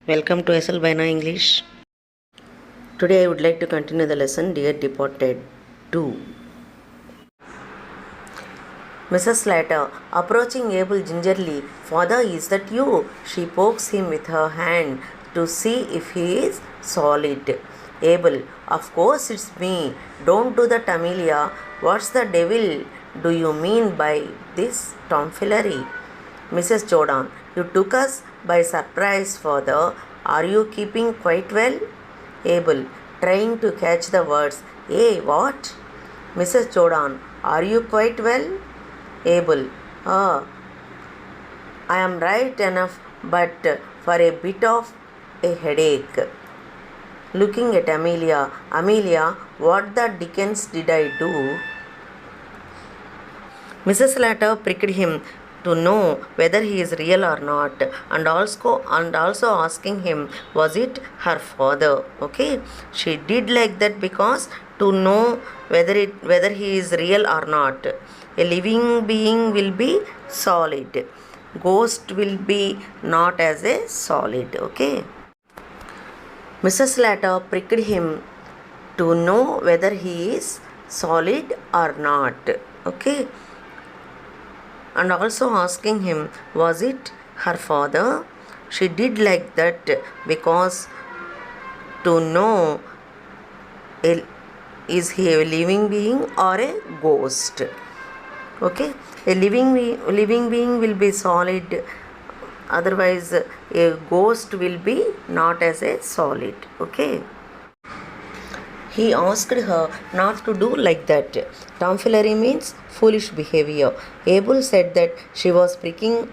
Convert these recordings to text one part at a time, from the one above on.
Welcome to SL Baina English. Today I would like to continue the lesson Dear Departed 2. Mrs. Slater, approaching Abel gingerly. Father, is that you? She pokes him with her hand to see if he is solid. Abel, of course it's me. Don't do that, Amelia. What's the devil do you mean by this tomfoolery? Mrs. Jordan, you took us by surprise, Father. Are you keeping quite well? Abel, trying to catch the words. What? Mrs. Jordan, are you quite well? Abel, I am right enough, but for a bit of a headache. Looking at Amelia, what the dickens did I do? Mrs. Slater pricked him to know whether he is real or not, and also asking him, was it her father? Okay, she did like that because to know whether he is real or not. A living being will be solid. Ghost will be not as a solid. Okay. Mrs. Slater pricked him to know whether he is solid or not. Okay. And also asking him, was it her father? She did like that because to know is he a living being or a ghost? Okay, a living being will be solid, otherwise a ghost will be not as a solid. Okay. He asked her not to do like that. Tomfoolery means foolish behavior. Abel said that she was pricking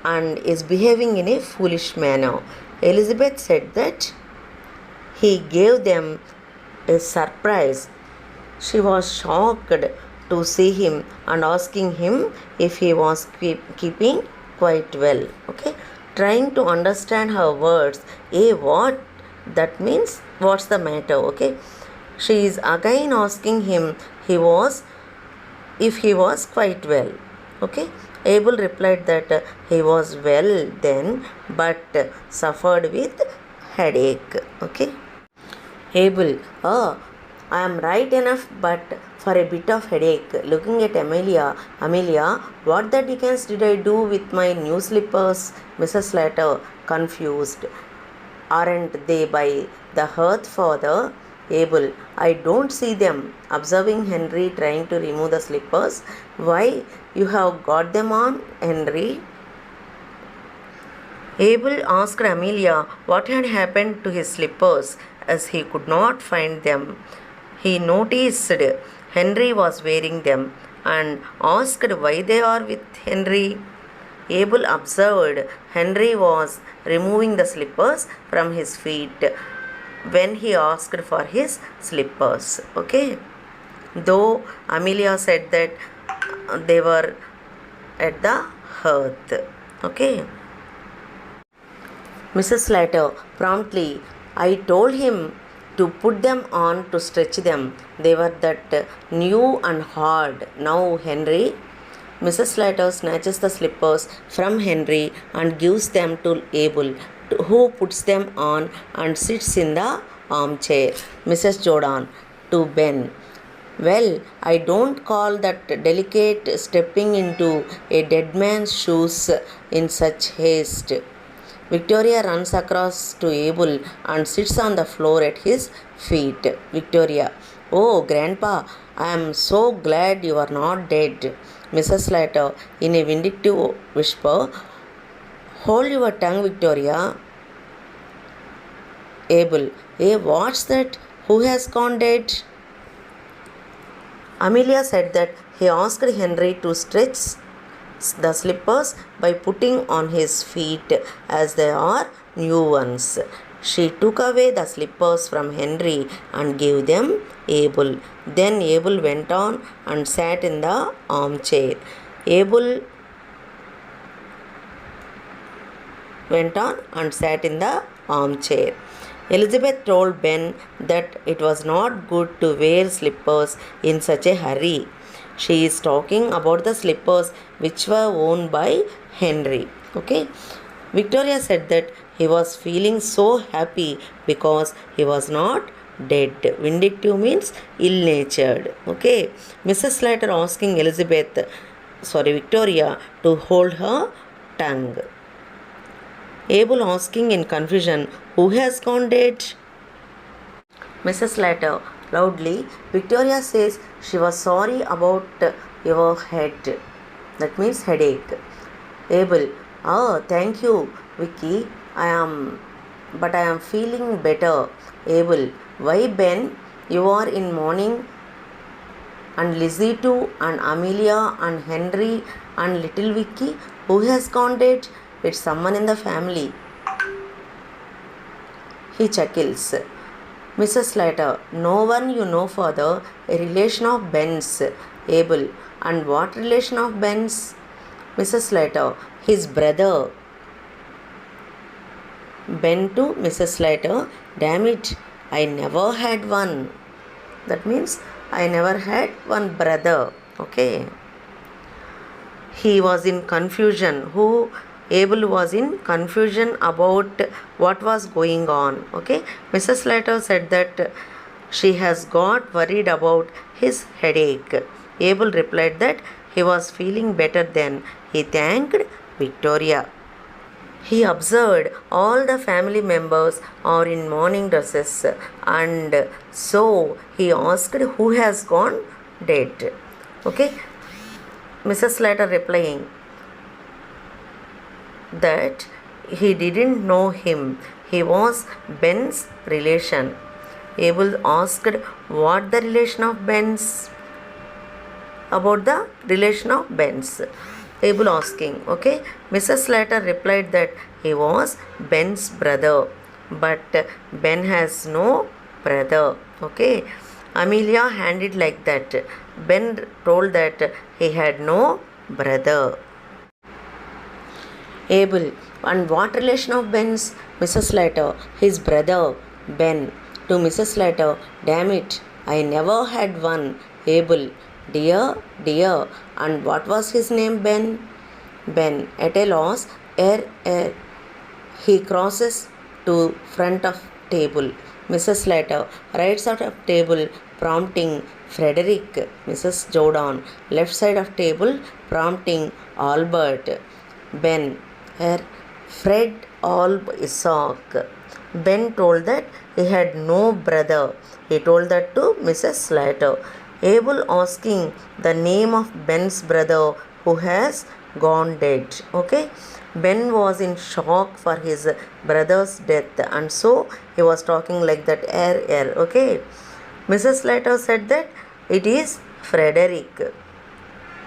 and is behaving in a foolish manner. Elizabeth said that he gave them a surprise. She was shocked to see him and asking him if he was keeping quite well. Okay, trying to understand her words. What? That means what's the matter? Okay, she is again asking him if he was quite well. Okay, Abel replied that he was well then, but suffered with headache. Okay, Abel, I am right enough, but for a bit of headache. Looking at Amelia, what the dickens did I do with my new slippers? Mrs. Slater, confused. Aren't they by the hearth, Father? Abel, I don't see them. Observing Henry trying to remove the slippers. Why, you have got them on, Henry? Abel asked Amelia what had happened to his slippers as he could not find them. He noticed Henry was wearing them and asked why they are with Henry. Abel observed Henry was removing the slippers from his feet when he asked for his slippers. Okay. Though Amelia said that they were at the hearth. Okay. Mrs. Slater promptly, I told him to put them on to stretch them. They were that new and hard. Now, Henry. Mrs. Slater snatches the slippers from Henry and gives them to Abel, who puts them on and sits in the armchair. Mrs. Jordan to Ben. Well, I don't call that delicate stepping into a dead man's shoes in such haste. Victoria runs across to Abel and sits on the floor at his feet. Victoria, oh, Grandpa, I am so glad you are not dead. Mrs. Slater, in a vindictive whisper, hold your tongue, Victoria. Abel, what's that? Who has gone dead? Amelia said that he asked Henry to stretch the slippers by putting on his feet as they are new ones. She took away the slippers from Henry and gave them Abel. Then Abel went on and sat in the armchair. Abel went on and sat in the armchair. Elizabeth told Ben that it was not good to wear slippers in such a hurry. She is talking about the slippers which were worn by Henry. Okay. Victoria said that He was feeling so happy because he was not dead. Vindictive means ill-natured. Okay. Mrs. Slater asking Victoria to hold her tongue. Abel asking in confusion, who has gone dead? Mrs. Slater loudly, Victoria says she was sorry about your head. That means headache. Abel, oh, thank you, Vicky. But I am feeling better. Abel, why Ben? You are in mourning, and Lizzie too, and Amelia, and Henry, and little Vicky. Who has gone dead? It's someone in the family. He chuckles. Mrs. Slater, no one you know, father, a relation of Ben's. Abel, and what relation of Ben's? Mrs. Slater, his brother. Ben to Mrs. Slater, damn it, I never had one. That means I never had one brother. Okay. He was in confusion. Abel was in confusion about what was going on. Okay. Mrs. Slater said that she has got worried about his headache. Abel replied that he was feeling better then. He thanked Victoria. He observed all the family members are in mourning dresses, and so he asked who has gone dead. Okay. Mrs. Slater replying that he didn't know him. He was Ben's relation. Abel asked what the relation of Ben's? About the relation of Ben's. Abel asking. Okay. Mrs. Slater replied that he was Ben's brother, but Ben has no brother. Okay. Amelia handed like that. Ben told that he had no brother. Abel, and what relation of Ben's? Mrs. Slater, his brother, Ben. To Mrs. Slater, damn it, I never had one. Abel, dear, and what was his name, Ben? Ben, at a loss, he crosses to front of table. Mrs. Slater right side of table, prompting Frederick. Mrs. Jordan left side of table, prompting Albert. Ben, Fred Alb Isaac. Ben told that he had no brother. He told that to Mrs. Slater. Abel asking the name of Ben's brother who has gone dead. Okay. Ben was in shock for his brother's death, and so he was talking like that. Okay. Mrs. Slater said that it is Frederick.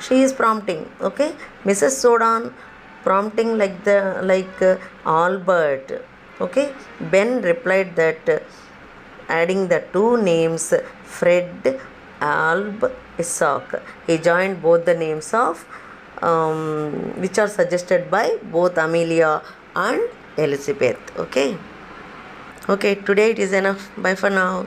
She is prompting. Okay. Mrs. Jordan prompting like Albert. Okay. Ben replied that adding the two names Fred Alb Isaac. He joined both the names of which are suggested by both Amelia and Elizabeth. Okay. Okay, today it is enough. Bye for now.